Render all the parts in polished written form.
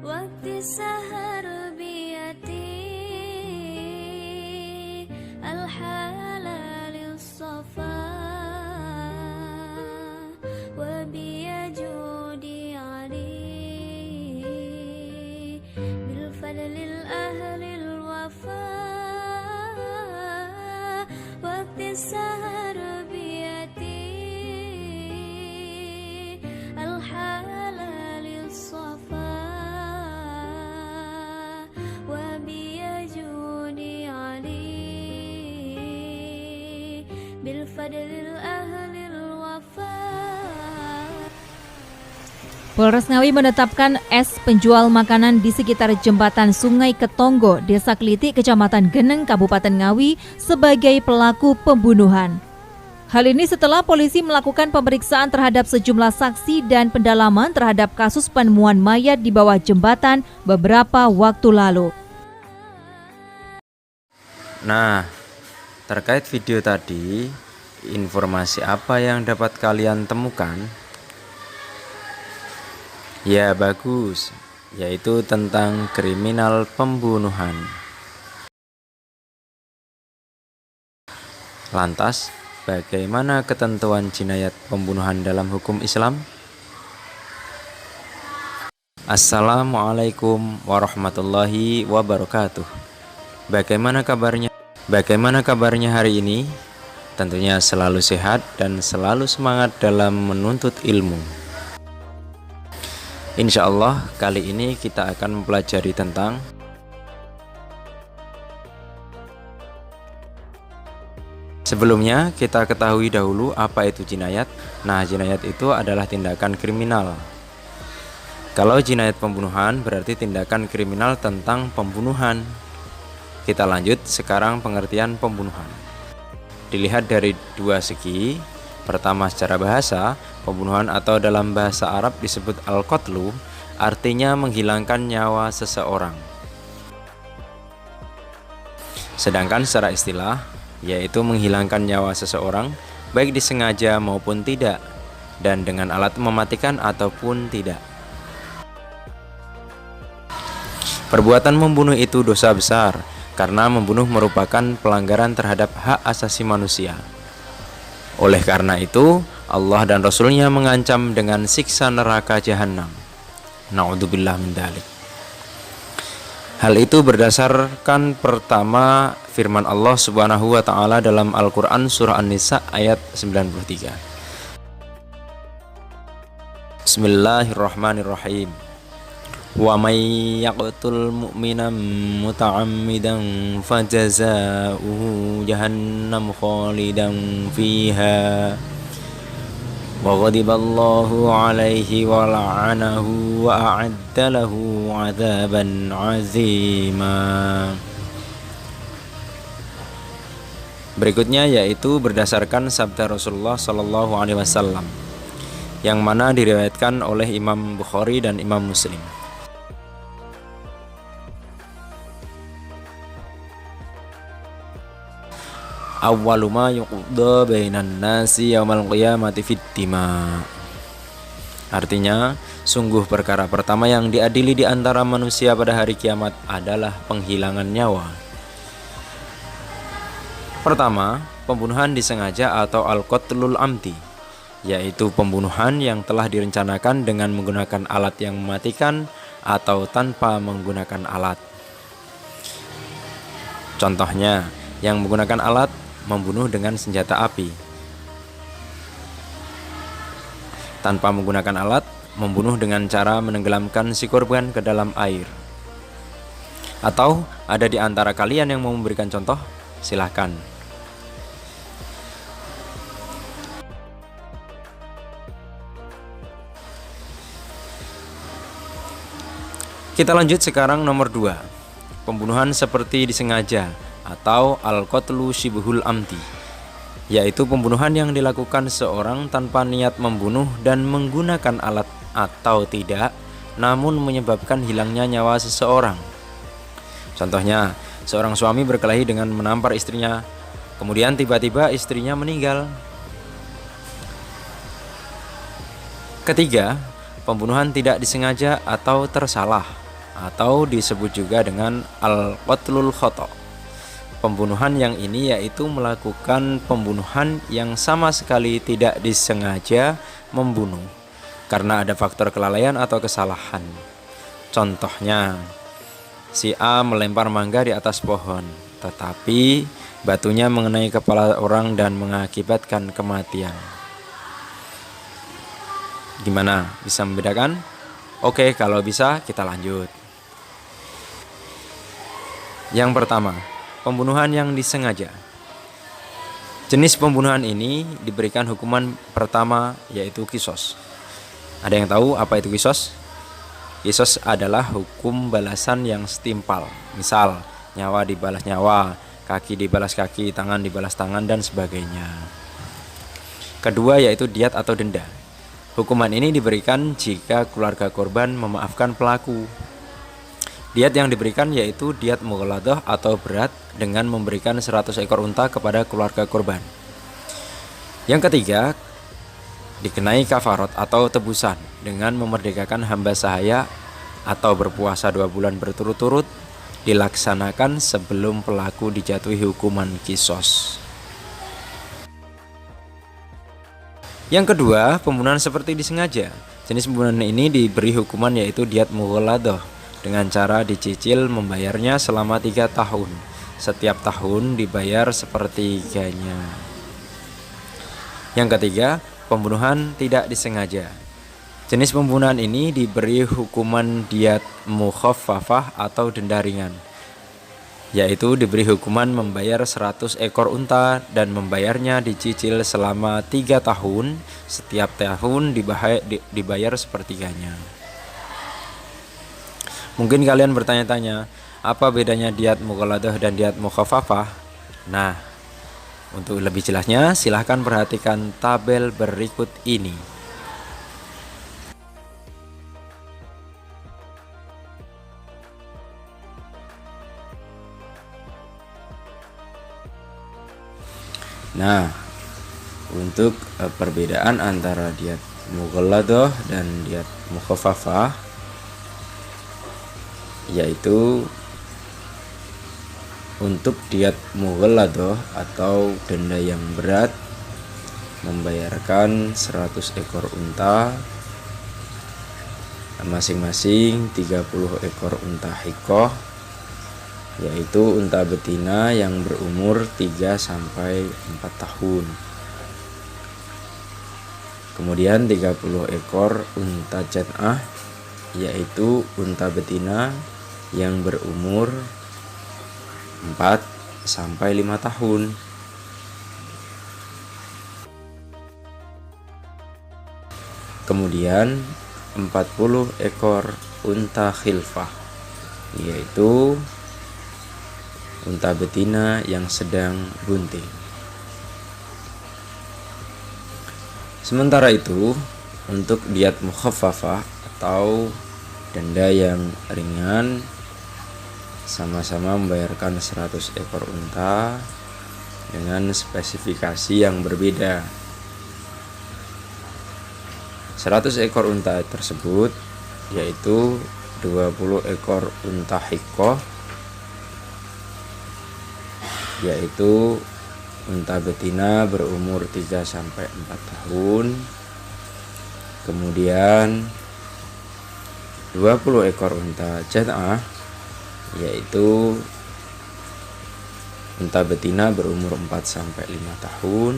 وقت السهر بيتي الحلال الصفا وبيجودي علي بالفضل الأهل الوفا وقت السهر بيتي الحلال الصفا وبيجودي علي بالفضل الأهل الوفا. Polres Ngawi menetapkan S penjual makanan di sekitar jembatan Sungai Ketonggo, Desa Kliti, Kecamatan Geneng, Kabupaten Ngawi sebagai pelaku pembunuhan. Hal ini setelah polisi melakukan pemeriksaan terhadap sejumlah saksi dan pendalaman terhadap kasus penemuan mayat di bawah jembatan beberapa waktu lalu. Nah, terkait video tadi, informasi apa yang dapat kalian temukan? Ya bagus, yaitu tentang kriminal pembunuhan. Lantas, bagaimana ketentuan jinayat pembunuhan dalam hukum Islam? Assalamualaikum warahmatullahi wabarakatuh. Bagaimana kabarnya hari ini? Tentunya selalu sehat dan selalu semangat dalam menuntut ilmu. Insya Allah kali ini kita akan mempelajari tentang Sebelumnya kita ketahui dahulu apa itu jinayat. Nah, jinayat itu adalah tindakan kriminal. Kalau jinayat pembunuhan berarti tindakan kriminal tentang pembunuhan. Kita lanjut sekarang pengertian pembunuhan. Dilihat dari dua segi. Pertama, secara bahasa, pembunuhan atau dalam bahasa Arab disebut al-qatlu, artinya menghilangkan nyawa seseorang. Sedangkan secara istilah, yaitu menghilangkan nyawa seseorang, baik disengaja maupun tidak, dan dengan alat mematikan ataupun tidak. Perbuatan membunuh itu dosa besar, karena membunuh merupakan pelanggaran terhadap hak asasi manusia. Oleh karena itu, Allah dan Rasul-Nya mengancam dengan siksa neraka jahanam. Na'udzubillah min dzalik. Hal itu berdasarkan pertama firman Allah Subhanahu wa taala dalam Al-Qur'an surah An-Nisa ayat 93. Bismillahirrahmanirrahim. Wa may yaqtul mu'mina muta'ammidan fajazaohu jahannam khalidan fiha wa ghadiballahu alaihi wa la'anahu wa a'adda lahu 'adzaban 'azima. Berikutnya yaitu berdasarkan sabda Rasulullah sallallahu alaihi wasallam yang mana diriwayatkan oleh Imam Bukhari dan Imam Muslim. Awwalu ma yuqda bainan nasi yaumal qiyamati fid dima. Artinya, sungguh perkara pertama yang diadili di antara manusia pada hari kiamat adalah penghilangan nyawa. Pertama, pembunuhan disengaja atau al-qatlul amdi, yaitu pembunuhan yang telah direncanakan dengan menggunakan alat yang mematikan atau tanpa menggunakan alat. Contohnya, yang menggunakan alat membunuh dengan senjata api. Tanpa menggunakan alat, membunuh dengan cara menenggelamkan si korban ke dalam air. Atau ada di antara kalian yang mau memberikan contoh? Silahkan. Kita lanjut sekarang nomor 2. Pembunuhan seperti disengaja atau al-qatlu shibhul amdi, yaitu pembunuhan yang dilakukan seorang tanpa niat membunuh dan menggunakan alat atau tidak, namun menyebabkan hilangnya nyawa seseorang. Contohnya, seorang suami berkelahi dengan menampar istrinya, kemudian tiba-tiba istrinya meninggal. Ketiga, pembunuhan tidak disengaja atau tersalah, atau disebut juga dengan al-qatlul khata'. Pembunuhan yang ini yaitu melakukan pembunuhan yang sama sekali tidak disengaja membunuh karena ada faktor kelalaian atau kesalahan. Contohnya, si A melempar mangga di atas pohon, tetapi batunya mengenai kepala orang dan mengakibatkan kematian. Gimana? Bisa membedakan? Oke, kalau bisa kita lanjut. Yang pertama, pembunuhan yang disengaja. Jenis pembunuhan ini diberikan hukuman pertama yaitu qisas. Ada yang tahu apa itu qisas? Qisas adalah hukum balasan yang setimpal. Misal, nyawa dibalas nyawa, kaki dibalas kaki, tangan dibalas tangan, dan sebagainya. Kedua yaitu diat atau denda. Hukuman ini diberikan jika keluarga korban memaafkan pelaku. Diat yang diberikan yaitu diat mughaladah atau berat dengan memberikan 100 ekor unta kepada keluarga korban. Yang ketiga, dikenai kafarat atau tebusan dengan memerdekakan hamba sahaya atau berpuasa 2 bulan berturut-turut, dilaksanakan sebelum pelaku dijatuhi hukuman qisas. Yang kedua, pembunuhan seperti disengaja. Jenis pembunuhan ini diberi hukuman yaitu diat mughaladah dengan cara dicicil membayarnya selama 3 tahun. Setiap tahun dibayar sepertiganya. Yang ketiga, pembunuhan tidak disengaja. Jenis pembunuhan ini diberi hukuman diat mukhaffafah atau denda ringan, yaitu diberi hukuman membayar 100 ekor unta dan membayarnya dicicil selama 3 tahun. Setiap tahun dibayar sepertiganya. Mungkin kalian bertanya-tanya, apa bedanya diat mughaladah dan diat mukhaffafah? Nah, untuk lebih jelasnya silahkan perhatikan tabel berikut ini. Nah, untuk perbedaan antara diat mughaladah dan diat mukhaffafah, yaitu untuk diat mughaladah atau denda yang berat membayarkan 100 ekor unta, masing-masing 30 ekor unta hikoh, yaitu unta betina yang berumur 3-4 tahun. Kemudian 30 ekor unta jad'ah, yaitu unta betina yang berumur 4-5 tahun. Kemudian 40 ekor unta khilfah, yaitu unta betina yang sedang bunting. Sementara itu, untuk diat mukhaffafah atau denda yang ringan, sama-sama membayarkan 100 ekor unta dengan spesifikasi yang berbeda. 100 ekor unta tersebut yaitu 20 ekor unta hikoh, yaitu unta betina berumur 3-4 tahun. Kemudian 20 ekor unta jad'ah, yaitu unta betina berumur 4-5 tahun.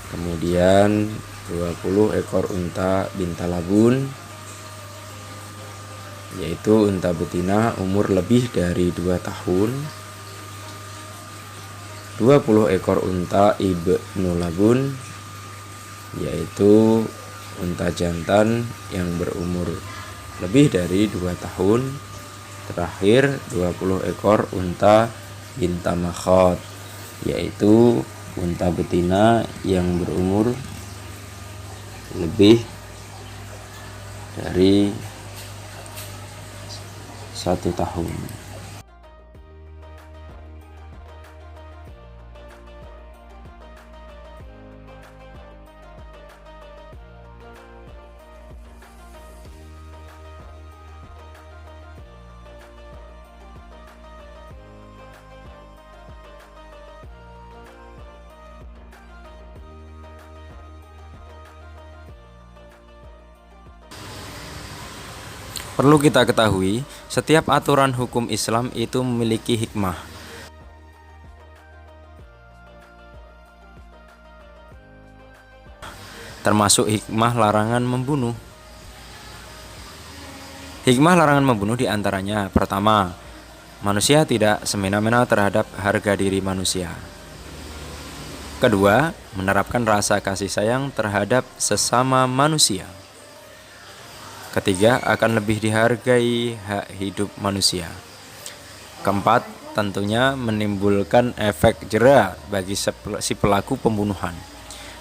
Kemudian 20 ekor unta bintalabun, yaitu unta betina umur lebih dari 2 tahun. 20 ekor unta ibnu labun, yaitu unta jantan yang berumur lebih dari 2 tahun. Terakhir 20 ekor unta binta makhot, yaitu unta betina yang berumur lebih dari 1 tahun. Perlu kita ketahui, setiap aturan hukum Islam itu memiliki hikmah. Termasuk hikmah larangan membunuh. Hikmah larangan membunuh diantaranya: pertama, manusia tidak semena-mena terhadap harga diri manusia. Kedua, menerapkan rasa kasih sayang terhadap sesama manusia. Ketiga, akan lebih dihargai hak hidup manusia. Keempat, tentunya menimbulkan efek jera bagi si pelaku pembunuhan.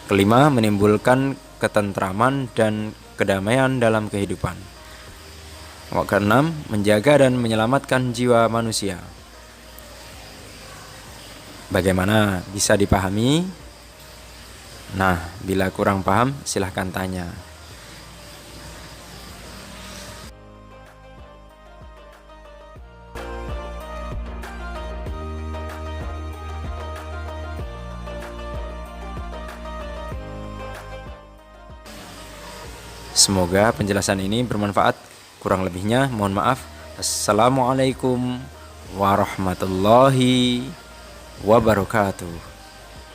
Kelima, menimbulkan ketentraman dan kedamaian dalam kehidupan. Keenam, menjaga dan menyelamatkan jiwa manusia. Bagaimana, bisa dipahami? Nah, bila kurang paham, silahkan tanya. Semoga penjelasan ini bermanfaat. Kurang lebihnya mohon maaf. Assalamualaikum warahmatullahi wabarakatuh.